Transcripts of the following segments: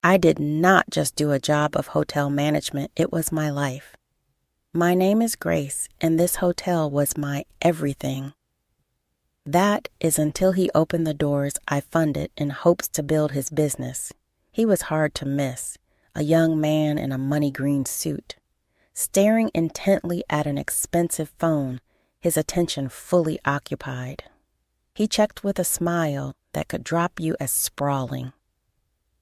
I did not just do a job of hotel management, it was my life. My name is Grace, and this hotel was my everything. That is until he opened the doors I funded in hopes to build his business. He was hard to miss, a young man in a money-green suit, staring intently at an expensive phone, his attention fully occupied. He checked with a smile that could drop you as sprawling.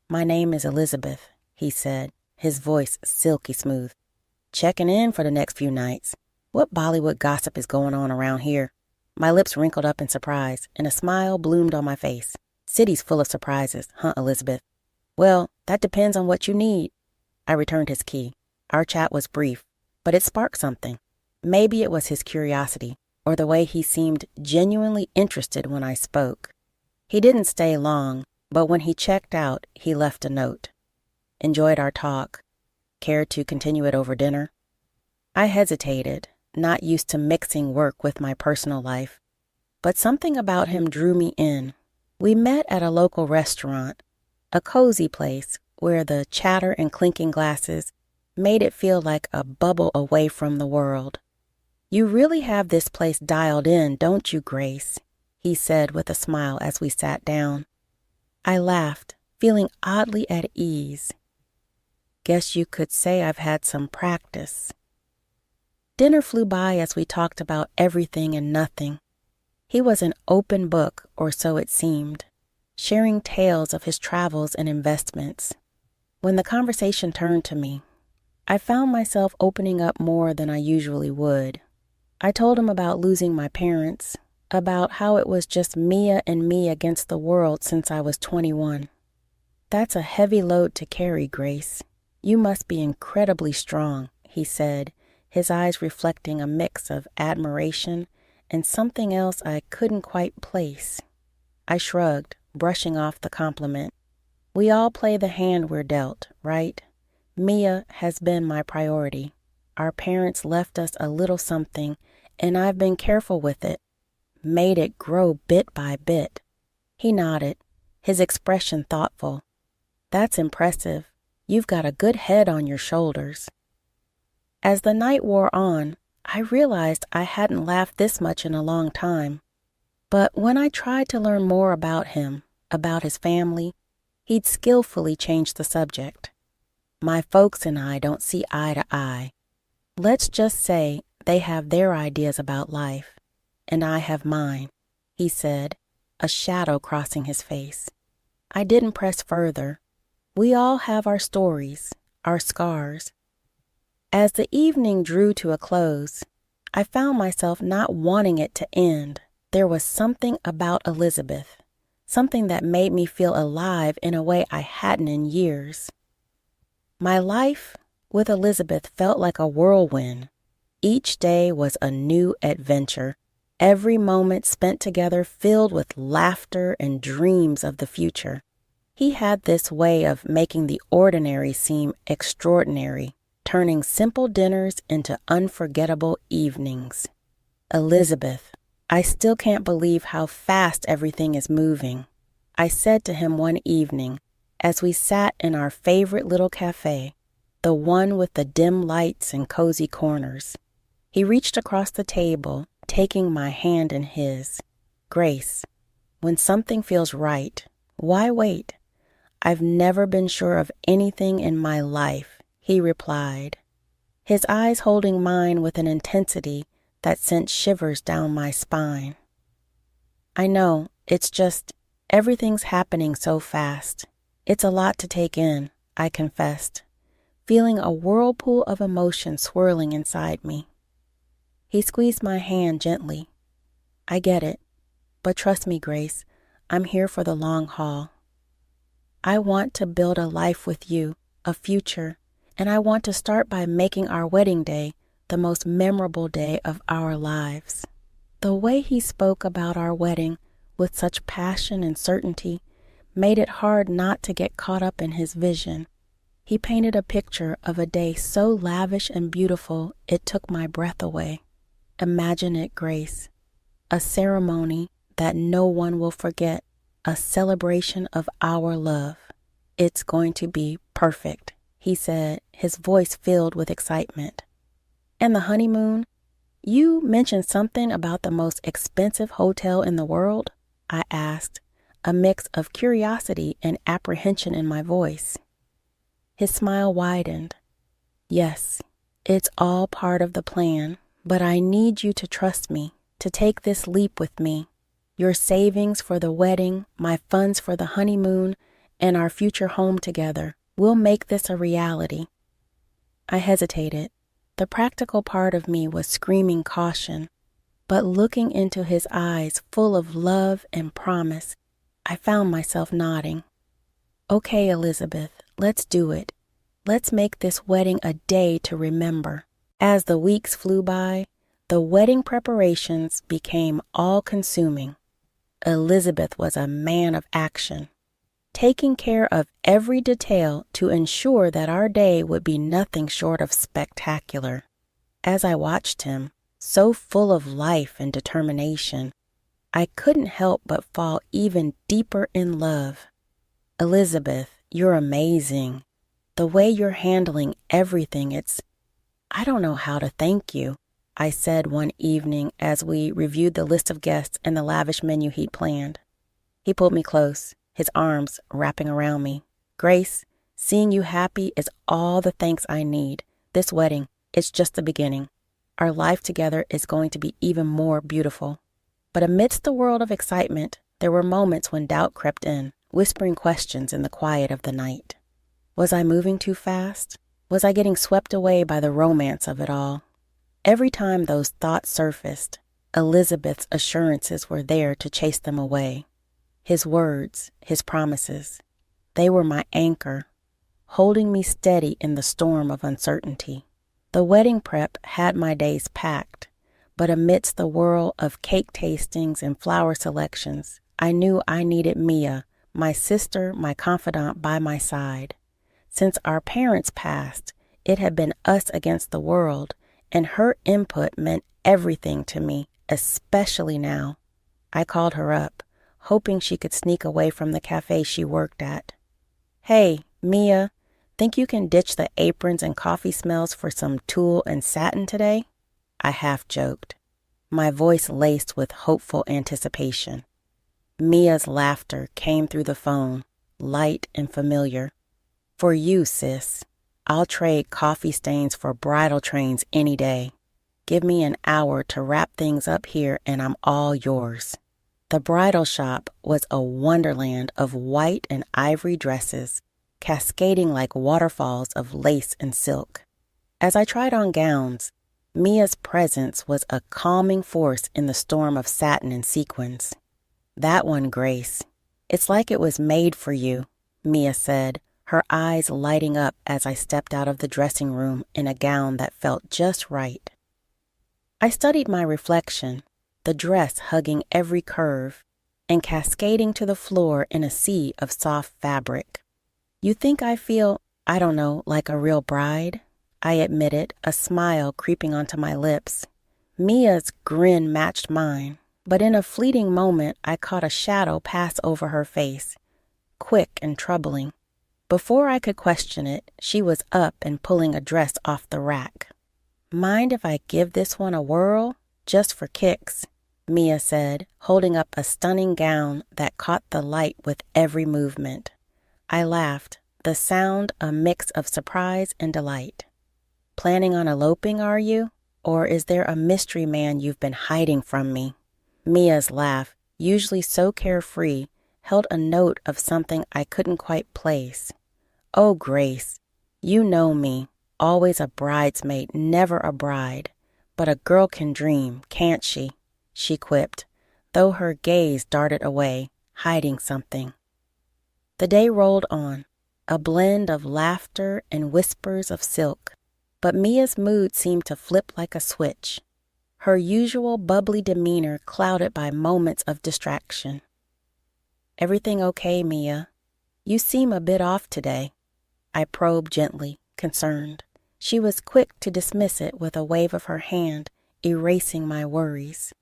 "My name is Elizabeth," he said, his voice silky smooth. "Checking in for the next few nights. What Bollywood gossip is going on around here?" My lips wrinkled up in surprise, and a smile bloomed on my face. "City's full of surprises, huh, Elizabeth?" "Well, that depends on what you need." I returned his key. Our chat was brief, but it sparked something. Maybe it was his curiosity, or the way he seemed genuinely interested when I spoke. He didn't stay long, but when he checked out, he left a note. "Enjoyed our talk. Care to continue it over dinner?" I hesitated, not used to mixing work with my personal life, but something about him drew me in. We met at a local restaurant, a cozy place where the chatter and clinking glasses made it feel like a bubble away from the world. "You really have this place dialed in, don't you, Grace?" he said with a smile as we sat down. I laughed, feeling oddly at ease. "Guess you could say I've had some practice." Dinner flew by as we talked about everything and nothing. He was an open book, or so it seemed, sharing tales of his travels and investments. When the conversation turned to me, I found myself opening up more than I usually would. I told him about losing my parents, about how it was just Mia and me against the world since I was 21. "That's a heavy load to carry, Grace. You must be incredibly strong," he said, his eyes reflecting a mix of admiration and something else I couldn't quite place. I shrugged, brushing off the compliment. We all play the hand we're dealt, right? Mia has been my priority. Our parents left us a little something, and I've been careful with it, made it grow bit by bit. He nodded, his expression thoughtful. "That's impressive. You've got a good head on your shoulders." As the night wore on, I realized I hadn't laughed this much in a long time. But when I tried to learn more about him, about his family, he'd skillfully changed the subject. "My folks and I don't see eye to eye. Let's just say they have their ideas about life, and I have mine," he said, a shadow crossing his face. I didn't press further. We all have our stories, our scars. As the evening drew to a close, I found myself not wanting it to end. There was something about Elizabeth, something that made me feel alive in a way I hadn't in years. My life with Elizabeth felt like a whirlwind. Each day was a new adventure, every moment spent together filled with laughter and dreams of the future. He had this way of making the ordinary seem extraordinary, turning simple dinners into unforgettable evenings. "Elizabeth, I still can't believe how fast everything is moving," I said to him one evening as we sat in our favorite little cafe, the one with the dim lights and cozy corners. He reached across the table, taking my hand in his. "Grace, when something feels right, why wait? I've never been sure of anything in my life," he replied, his eyes holding mine with an intensity that sent shivers down my spine. "I know, it's just, everything's happening so fast. It's a lot to take in," I confessed, feeling a whirlpool of emotion swirling inside me. He squeezed my hand gently. "I get it, but trust me, Grace, I'm here for the long haul. I want to build a life with you, a future, and I want to start by making our wedding day the most memorable day of our lives." The way he spoke about our wedding with such passion and certainty made it hard not to get caught up in his vision. He painted a picture of a day so lavish and beautiful it took my breath away. Imagine it, Grace. A ceremony that no one will forget, a celebration of our love. It's going to be perfect, he said, his voice filled with excitement. And the honeymoon? You mentioned something about the most expensive hotel in the world, I asked, a mix of curiosity and apprehension in my voice. His smile widened. Yes, it's all part of the plan, but I need you to trust me, to take this leap with me. Your savings for the wedding, my funds for the honeymoon, and our future home together. We'll make this a reality. I hesitated. The practical part of me was screaming caution, but looking into his eyes full of love and promise, I found myself nodding. Okay, Elizabeth, let's do it. Let's make this wedding a day to remember. As the weeks flew by, the wedding preparations became all-consuming. Elizabeth was a man of action, taking care of every detail to ensure that our day would be nothing short of spectacular. As I watched him, so full of life and determination, I couldn't help but fall even deeper in love. Elizabeth, you're amazing. The way you're handling everything, I don't know how to thank you, I said one evening as we reviewed the list of guests and the lavish menu he'd planned. He pulled me close, his arms wrapping around me. Grace, seeing you happy is all the thanks I need. This wedding, it's just the beginning. Our life together is going to be even more beautiful. But amidst the world of excitement, there were moments when doubt crept in, whispering questions in the quiet of the night. Was I moving too fast? Was I getting swept away by the romance of it all? Every time those thoughts surfaced, Elizabeth's assurances were there to chase them away. His words, his promises, they were my anchor, holding me steady in the storm of uncertainty. The wedding prep had my days packed, but amidst the whirl of cake tastings and flower selections, I knew I needed Mia, my sister, my confidant, by my side. Since our parents passed, it had been us against the world, and her input meant everything to me, especially now. I called her up, hoping she could sneak away from the cafe she worked at. Hey, Mia, think you can ditch the aprons and coffee smells for some tulle and satin today? I half joked, my voice laced with hopeful anticipation. Mia's laughter came through the phone, light and familiar. For you, sis. I'll trade coffee stains for bridal trains any day. Give me an hour to wrap things up here and I'm all yours. The bridal shop was a wonderland of white and ivory dresses, cascading like waterfalls of lace and silk. As I tried on gowns, Mia's presence was a calming force in the storm of satin and sequins. That one, Grace. It's like it was made for you, Mia said, her eyes lighting up as I stepped out of the dressing room in a gown that felt just right. I studied my reflection, the dress hugging every curve and cascading to the floor in a sea of soft fabric. You think I feel, I don't know, like a real bride? I admitted, a smile creeping onto my lips. Mia's grin matched mine, but in a fleeting moment I caught a shadow pass over her face, quick and troubling. Before I could question it, she was up and pulling a dress off the rack. Mind if I give this one a whirl? Just for kicks, Mia said, holding up a stunning gown that caught the light with every movement. I laughed, the sound a mix of surprise and delight. Planning on eloping, are you? Or is there a mystery man you've been hiding from me? Mia's laugh, usually so carefree, held a note of something I couldn't quite place. Oh, Grace, you know me, always a bridesmaid, never a bride. But a girl can dream, can't she? She quipped, though her gaze darted away, hiding something. The day rolled on, a blend of laughter and whispers of silk, but Mia's mood seemed to flip like a switch, her usual bubbly demeanor clouded by moments of distraction. Everything okay, Mia? You seem a bit off today. I probed gently, concerned. She was quick to dismiss it with a wave of her hand, erasing my worries.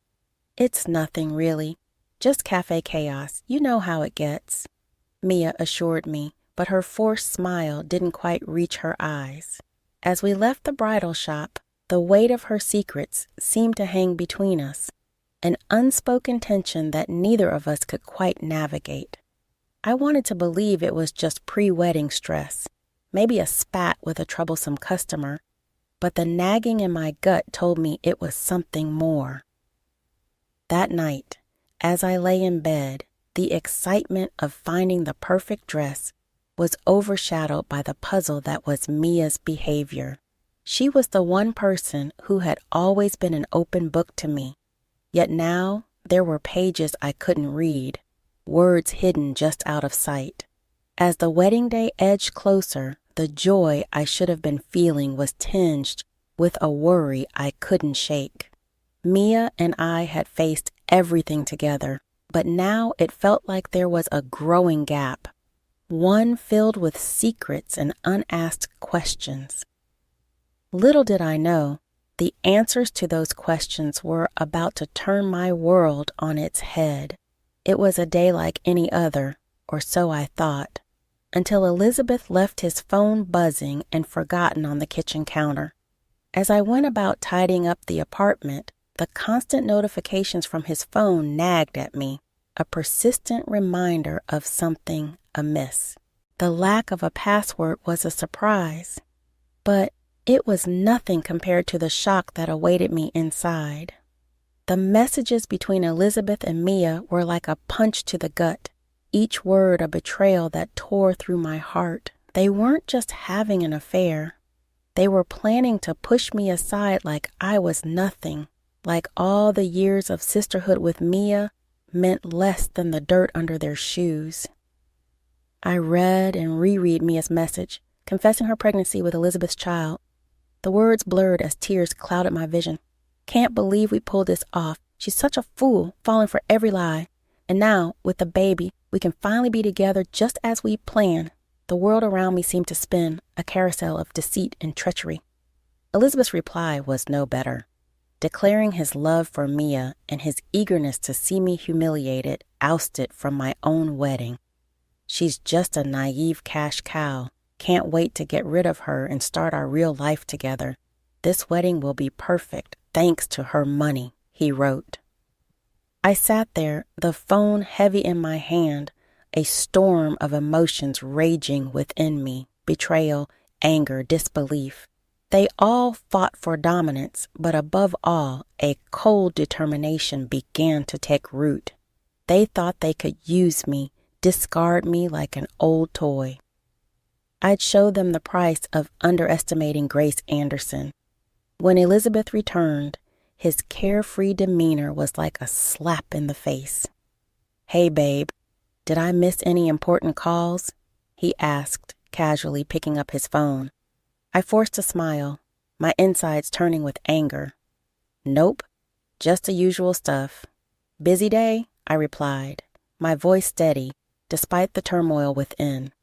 It's nothing, really. Just cafe chaos. You know how it gets, Mia assured me, but her forced smile didn't quite reach her eyes. As we left the bridal shop, the weight of her secrets seemed to hang between us, an unspoken tension that neither of us could quite navigate. I wanted to believe it was just pre-wedding stress, maybe a spat with a troublesome customer, but the nagging in my gut told me it was something more. That night, as I lay in bed, the excitement of finding the perfect dress was overshadowed by the puzzle that was Mia's behavior. She was the one person who had always been an open book to me, yet now there were pages I couldn't read, words hidden just out of sight. As the wedding day edged closer, the joy I should have been feeling was tinged with a worry I couldn't shake. Mia and I had faced everything together, but now it felt like there was a growing gap, one filled with secrets and unasked questions. Little did I know, the answers to those questions were about to turn my world on its head. It was a day like any other, or so I thought, until Elizabeth left his phone buzzing and forgotten on the kitchen counter. As I went about tidying up the apartment, the constant notifications from his phone nagged at me, a persistent reminder of something amiss. The lack of a password was a surprise, but it was nothing compared to the shock that awaited me inside. The messages between Elizabeth and Mia were like a punch to the gut, each word a betrayal that tore through my heart. They weren't just having an affair. They were planning to push me aside like I was nothing, like all the years of sisterhood with Mia meant less than the dirt under their shoes. I read and reread Mia's message, confessing her pregnancy with Elizabeth's child. The words blurred as tears clouded my vision. Can't believe we pulled this off. She's such a fool, falling for every lie. And now, with the baby, we can finally be together just as we planned. The world around me seemed to spin, a carousel of deceit and treachery. Elizabeth's reply was no better. Declaring his love for Mia and his eagerness to see me humiliated, ousted from my own wedding. She's just a naive cash cow. Can't wait to get rid of her and start our real life together. This wedding will be perfect, thanks to her money, he wrote. I sat there, the phone heavy in my hand, a storm of emotions raging within me, betrayal, anger, disbelief. They all fought for dominance, but above all, a cold determination began to take root. They thought they could use me, discard me like an old toy. I'd show them the price of underestimating Grace Anderson. When Elizabeth returned, his carefree demeanor was like a slap in the face. "Hey, babe, did I miss any important calls?" he asked, casually picking up his phone. I forced a smile, my insides turning with anger. "Nope, just the usual stuff." "Busy day?" I replied, my voice steady, despite the turmoil within.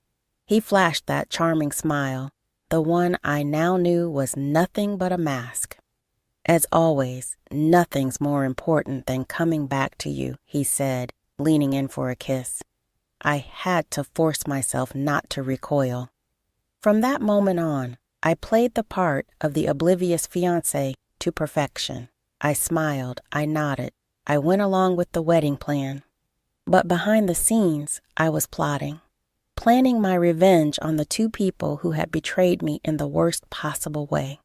He flashed that charming smile, the one I now knew was nothing but a mask. "As always, nothing's more important than coming back to you," he said, leaning in for a kiss. I had to force myself not to recoil. From that moment on, I played the part of the oblivious fiancé to perfection. I smiled, I nodded, I went along with the wedding plan. But behind the scenes, I was plotting my revenge on the two people who had betrayed me in the worst possible way.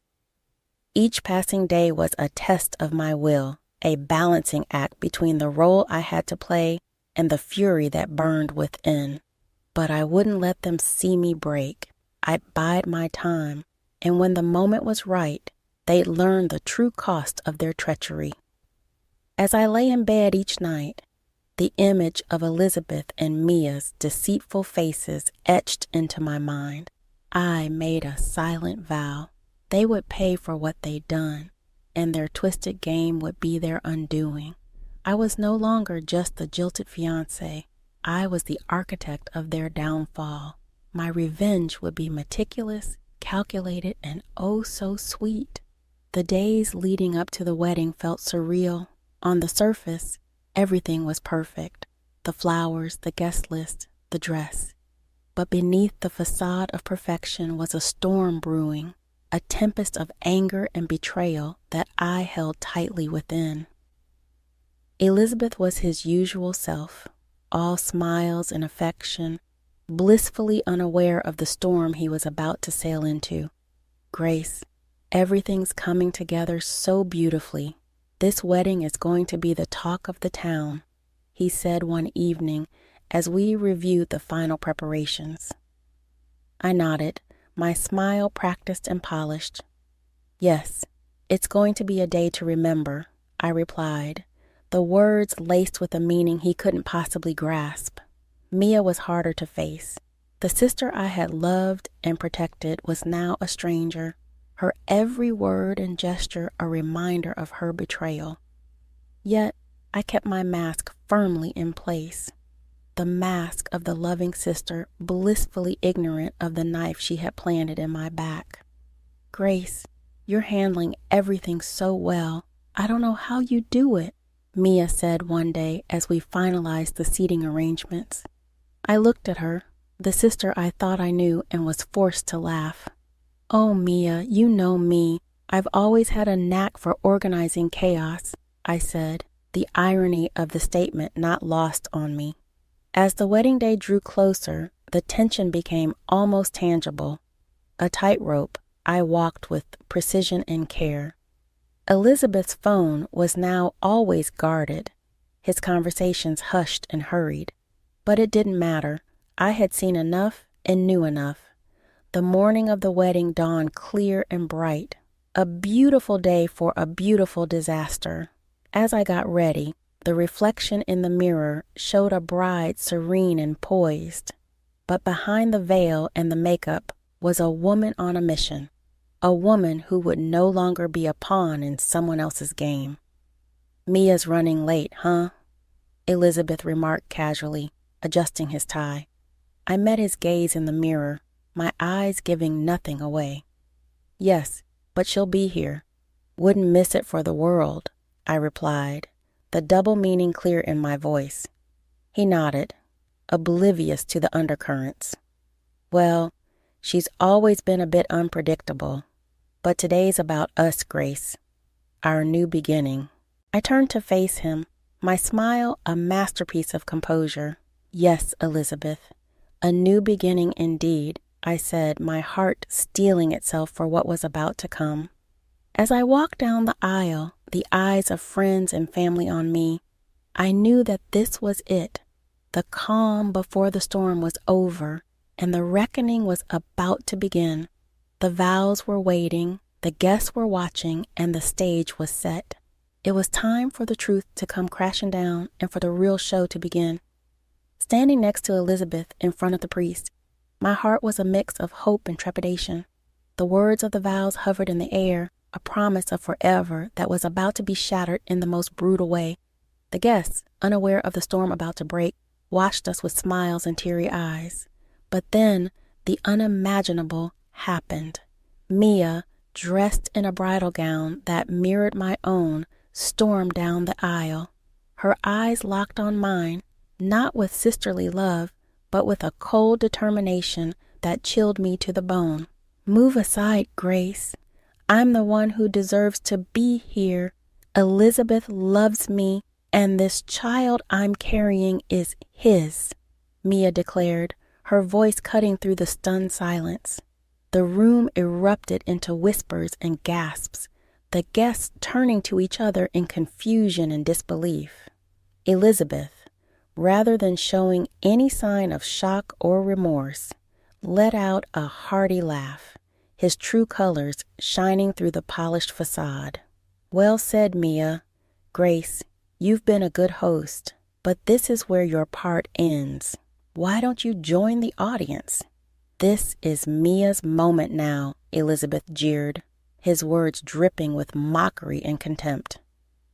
Each passing day was a test of my will, a balancing act between the role I had to play and the fury that burned within. But I wouldn't let them see me break. I'd bide my time, and when the moment was right, they'd learn the true cost of their treachery. As I lay in bed each night, the image of Elizabeth and Mia's deceitful faces etched into my mind. I made a silent vow. They would pay for what they'd done, and their twisted game would be their undoing. I was no longer just the jilted fiancé. I was the architect of their downfall. My revenge would be meticulous, calculated, and oh so sweet. The days leading up to the wedding felt surreal. On the surface, everything was perfect. The flowers, the guest list, the dress. but beneath the facade of perfection was a storm brewing, a tempest of anger and betrayal that I held tightly within. Elizabeth was his usual self, all smiles and affection, blissfully unaware of the storm he was about to sail into. Grace, everything's coming together so beautifully. This wedding is going to be the talk of the town, he said one evening as we reviewed the final preparations. I nodded, my smile practiced and polished. Yes, it's going to be a day to remember, I replied, the words laced with a meaning he couldn't possibly grasp. Mia was harder to face. The sister I had loved and protected was now a stranger, her every word and gesture a reminder of her betrayal. Yet I kept my mask firmly in place, the mask of the loving sister blissfully ignorant of the knife she had planted in my back. Grace, you're handling everything so well. I don't know how you do it, Mia said one day as we finalized the seating arrangements. I looked at her, the sister I thought I knew, and was forced to laugh. Oh, Mia, you know me. I've always had a knack for organizing chaos, I said, the irony of the statement not lost on me. As the wedding day drew closer, the tension became almost tangible. A tightrope I walked with precision and care. Elizabeth's phone was now always guarded, his conversations hushed and hurried. But it didn't matter. I had seen enough and knew enough. The morning of the wedding dawned clear and bright, a beautiful day for a beautiful disaster. As I got ready, the reflection in the mirror showed a bride serene and poised. But behind the veil and the makeup was a woman on a mission, a woman who would no longer be a pawn in someone else's game. Mia's running late, huh? Elizabeth remarked casually, adjusting his tie. I met his gaze in the mirror, my eyes giving nothing away. Yes, but she'll be here. Wouldn't miss it for the world, I replied, the double meaning clear in my voice. He nodded, oblivious to the undercurrents. Well, she's always been a bit unpredictable, but today's about us, Grace, our new beginning. I turned to face him, my smile a masterpiece of composure. Yes, Elizabeth, a new beginning indeed, I said, my heart steeling itself for what was about to come. As I walked down the aisle, the eyes of friends and family on me, I knew that this was it. The calm before the storm was over, and the reckoning was about to begin. The vows were waiting, the guests were watching, and the stage was set. It was time for the truth to come crashing down and for the real show to begin. Standing next to Elizabeth in front of the priest, my heart was a mix of hope and trepidation. The words of the vows hovered in the air, a promise of forever that was about to be shattered in the most brutal way. The guests, unaware of the storm about to break, watched us with smiles and teary eyes. But then the unimaginable happened. Mia, dressed in a bridal gown that mirrored my own, stormed down the aisle. Her eyes locked on mine, not with sisterly love, but with a cold determination that chilled me to the bone. Move aside, Grace. I'm the one who deserves to be here. Elizabeth loves me, and this child I'm carrying is his, Mia declared, her voice cutting through the stunned silence. The room erupted into whispers and gasps, the guests turning to each other in confusion and disbelief. Elizabeth, rather than showing any sign of shock or remorse, let out a hearty laugh, his true colors shining through the polished facade. Well said, Mia. Grace, you've been a good host, but this is where your part ends. Why don't you join the audience? This is Mia's moment now, Elizabeth jeered, his words dripping with mockery and contempt.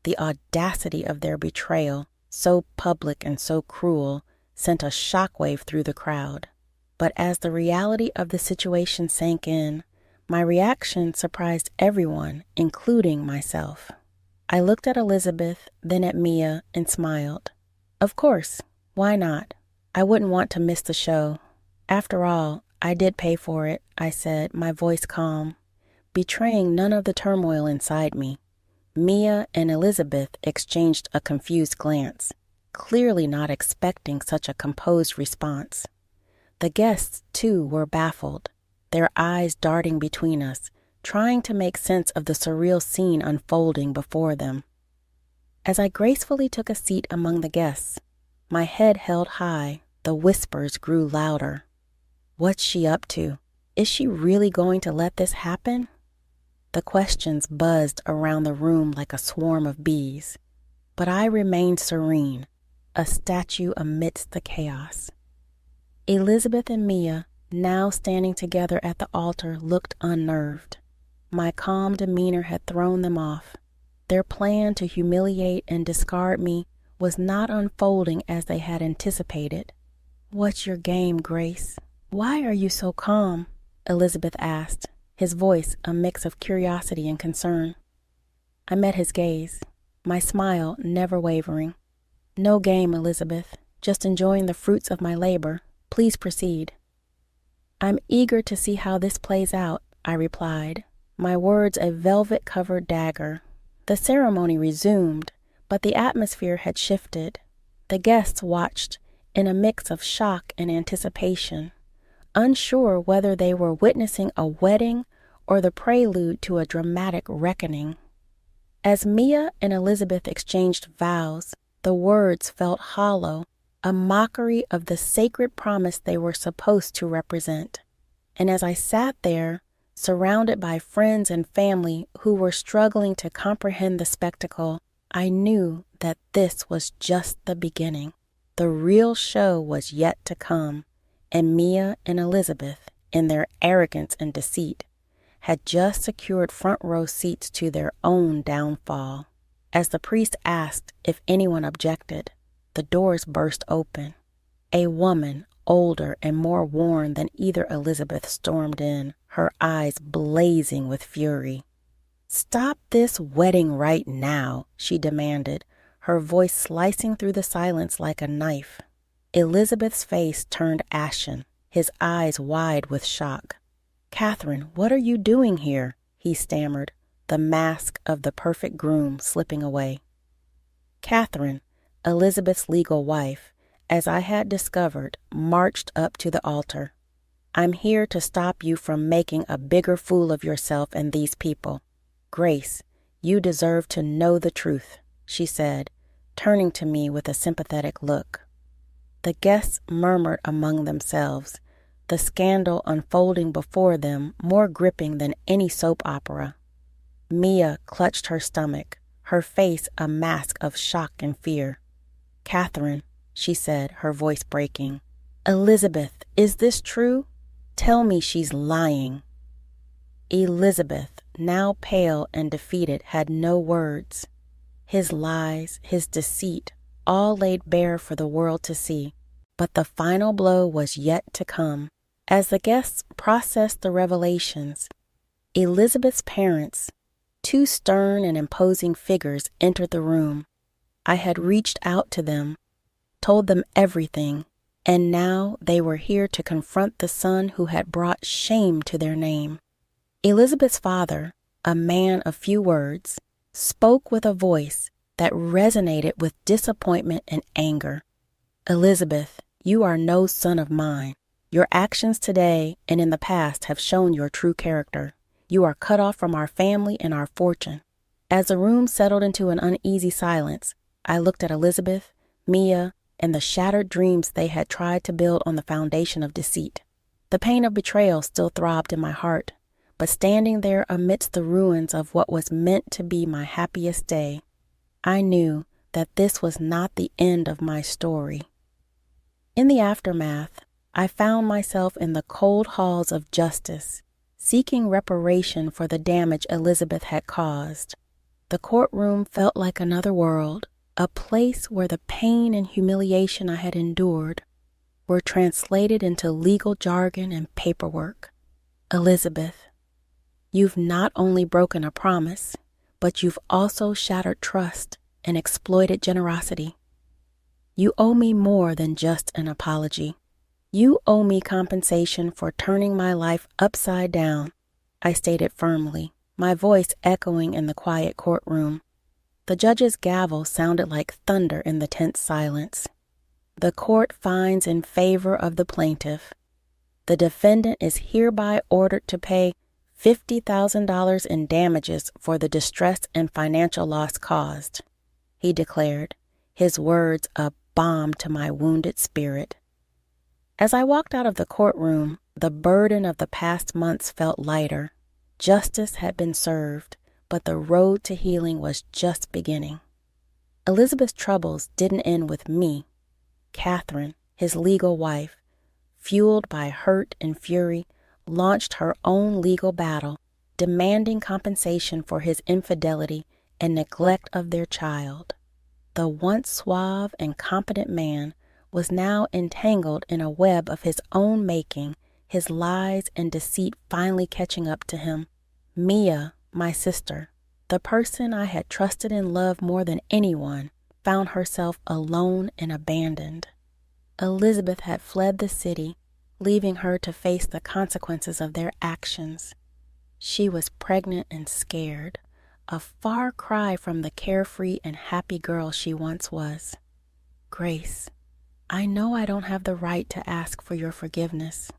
The audacity of their betrayal, so public and so cruel, sent a shockwave through the crowd. But as the reality of the situation sank in, my reaction surprised everyone, including myself. I looked at Elizabeth, then at Mia, and smiled. Of course, why not? I wouldn't want to miss the show. After all, I did pay for it, I said, my voice calm, betraying none of the turmoil inside me. Mia and Elizabeth exchanged a confused glance, clearly not expecting such a composed response. The guests, too, were baffled, their eyes darting between us, trying to make sense of the surreal scene unfolding before them. As I gracefully took a seat among the guests, my head held high, the whispers grew louder. What's she up to? Is she really going to let this happen? The questions buzzed around the room like a swarm of bees, but I remained serene, a statue amidst the chaos. Elizabeth and Mia, now standing together at the altar, looked unnerved. My calm demeanor had thrown them off. Their plan to humiliate and discard me was not unfolding as they had anticipated. "What's your game, Grace? Why are you so calm?" Elizabeth asked, his voice a mix of curiosity and concern. I met his gaze, my smile never wavering. "No game, Elizabeth, just enjoying the fruits of my labor. Please proceed." "I'm eager to see how this plays out," I replied, my words a velvet-covered dagger. The ceremony resumed, but the atmosphere had shifted. The guests watched in a mix of shock and anticipation, unsure whether they were witnessing a wedding or the prelude to a dramatic reckoning. As Mia and Elizabeth exchanged vows, the words felt hollow, a mockery of the sacred promise they were supposed to represent. And as I sat there, surrounded by friends and family who were struggling to comprehend the spectacle, I knew that this was just the beginning. The real show was yet to come, and Mia and Elizabeth, in their arrogance and deceit, had just secured front row seats to their own downfall. As the priest asked if anyone objected, the doors burst open. A woman, older and more worn than either Elizabeth, stormed in, her eyes blazing with fury. "Stop this wedding right now," she demanded, her voice slicing through the silence like a knife. Elizabeth's face turned ashen, his eyes wide with shock. "Catherine, what are you doing here?" he stammered, the mask of the perfect groom slipping away. Catherine, Elizabeth's legal wife, as I had discovered, marched up to the altar. "I'm here to stop you from making a bigger fool of yourself and these people. Grace, you deserve to know the truth," she said, turning to me with a sympathetic look. The guests murmured among themselves, the scandal unfolding before them more gripping than any soap opera. Mia clutched her stomach, her face a mask of shock and fear. "Catherine," she said, her voice breaking. "Elizabeth, is this true? Tell me she's lying." Elizabeth, now pale and defeated, had no words. His lies, his deceit, all laid bare for the world to see. But the final blow was yet to come. As the guests processed the revelations, Elizabeth's parents, two stern and imposing figures, entered the room. I had reached out to them, told them everything, and now they were here to confront the son who had brought shame to their name. Elizabeth's father, a man of few words, spoke with a voice that resonated with disappointment and anger. "Elizabeth, you are no son of mine. Your actions today and in the past have shown your true character. You are cut off from our family and our fortune." As the room settled into an uneasy silence, I looked at Elizabeth, Mia, and the shattered dreams they had tried to build on the foundation of deceit. The pain of betrayal still throbbed in my heart, but standing there amidst the ruins of what was meant to be my happiest day, I knew that this was not the end of my story. In the aftermath, I found myself in the cold halls of justice, seeking reparation for the damage Elizabeth had caused. The courtroom felt like another world, a place where the pain and humiliation I had endured were translated into legal jargon and paperwork. "Elizabeth, you've not only broken a promise, but you've also shattered trust and exploited generosity. You owe me more than just an apology. "You owe me compensation for turning my life upside down," I stated firmly, my voice echoing in the quiet courtroom. The judge's gavel sounded like thunder in the tense silence. "The court finds in favor of the plaintiff. The defendant is hereby ordered to pay $50,000 in damages for the distress and financial loss caused," he declared, his words a balm to my wounded spirit. As I walked out of the courtroom, the burden of the past months felt lighter. Justice had been served, but the road to healing was just beginning. Elizabeth's troubles didn't end with me. Catherine, his legal wife, fueled by hurt and fury, launched her own legal battle, demanding compensation for his infidelity and neglect of their child. The once suave and competent man was now entangled in a web of his own making, his lies and deceit finally catching up to him. Mia, my sister, the person I had trusted and loved more than anyone, found herself alone and abandoned. Elizabeth had fled the city, leaving her to face the consequences of their actions. She was pregnant and scared, a far cry from the carefree and happy girl she once was. "Grace, I know I don't have the right to ask for your forgiveness,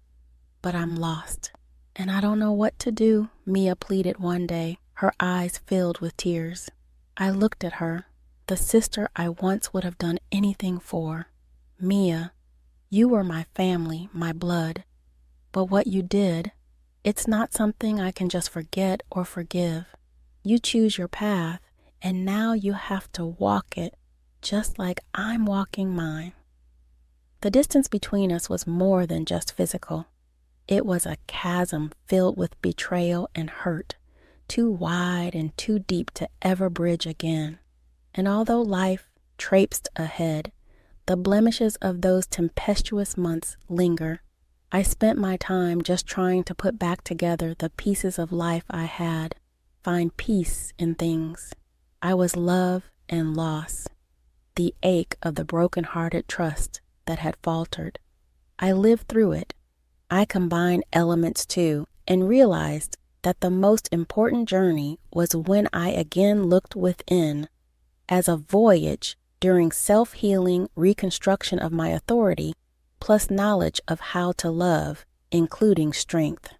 but I'm lost, and I don't know what to do," Mia pleaded one day, her eyes filled with tears. I looked at her, the sister I once would have done anything for. "Mia, you were my family, my blood, but what you did, it's not something I can just forget or forgive. You choose your path, and now you have to walk it, just like I'm walking mine." The distance between us was more than just physical. It was a chasm filled with betrayal and hurt, too wide and too deep to ever bridge again. And although life traipsed ahead, the blemishes of those tempestuous months linger. I spent my time just trying to put back together the pieces of life I had, find peace in things. I was love and loss, the ache of the broken-hearted trust that had faltered. I lived through it. I combined elements too, and realized that the most important journey was when I again looked within, as a voyage during self-healing reconstruction of my authority, plus knowledge of how to love, including strength.